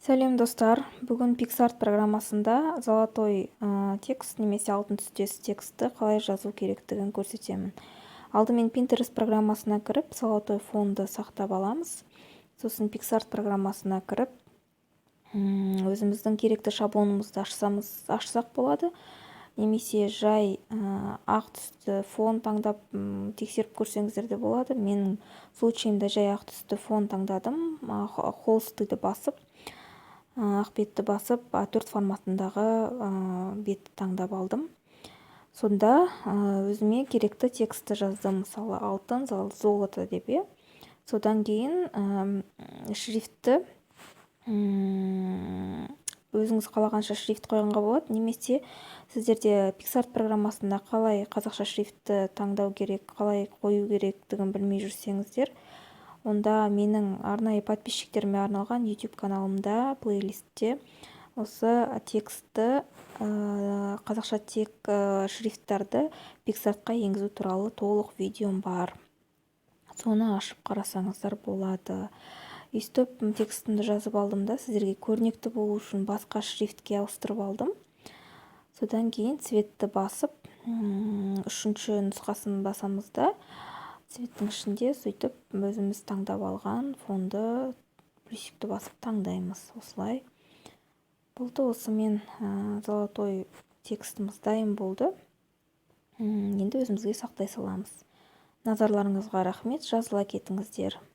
Сәлем достар, бүгін PicsArt программасында золотой текст немесе алтын түстес текстті қалай жазу керектігін көрсетемін. Алдымен Pinterest программасына кіріп, золотой фонды сақтап аламыз. Сосын PicsArt программасына кіріп, өзіміздің керекті шаблонымызды ашсақ болады. Немесе жай ақ түсті фон таңдап тексеріп көрсеңіздер де болады. Менің случайымда жай ақ түсті фон таңдадым. Холстыды басып, ақ бетті басып, A4 форматындағы бетті таңдап алдым. Сонда өзіме керекті текстті жаздым, мысалы алтын, золото деп. Содан кейін шрифтті өзіңіз қалағанша шрифт қойғанға болады, немесе сіздерде PicsArt программасында қалай қазақша шрифтті таңдау керек, қалай қою керектігін білмей жүрсеңіздер, онда менің арнайы подписчиктеріме арналған YouTube каналымда плейлистте осы текстті, қазақша тек шрифттарды PicsArtқа енгізу туралы толық видеом бар. Соны ашып қарасаңыздар болады. Өйстіп текстімді жазып алдым да, сіздерге көрнекті болу үшін басқа шрифтке ауыстырып алдым. Содан кейін цветті басып, үшінші нұсқасын басамыз да, цветтің ішінде сөйтіп өзіміз таңдап алған фонды плюсикті басып таңдаймыз. Осылай болды. Осымен золотой текстіміз дайын болды. Енді өзімізге сақтай саламыз. Назарларыңызға рахмет, жазыла кетіңіздер.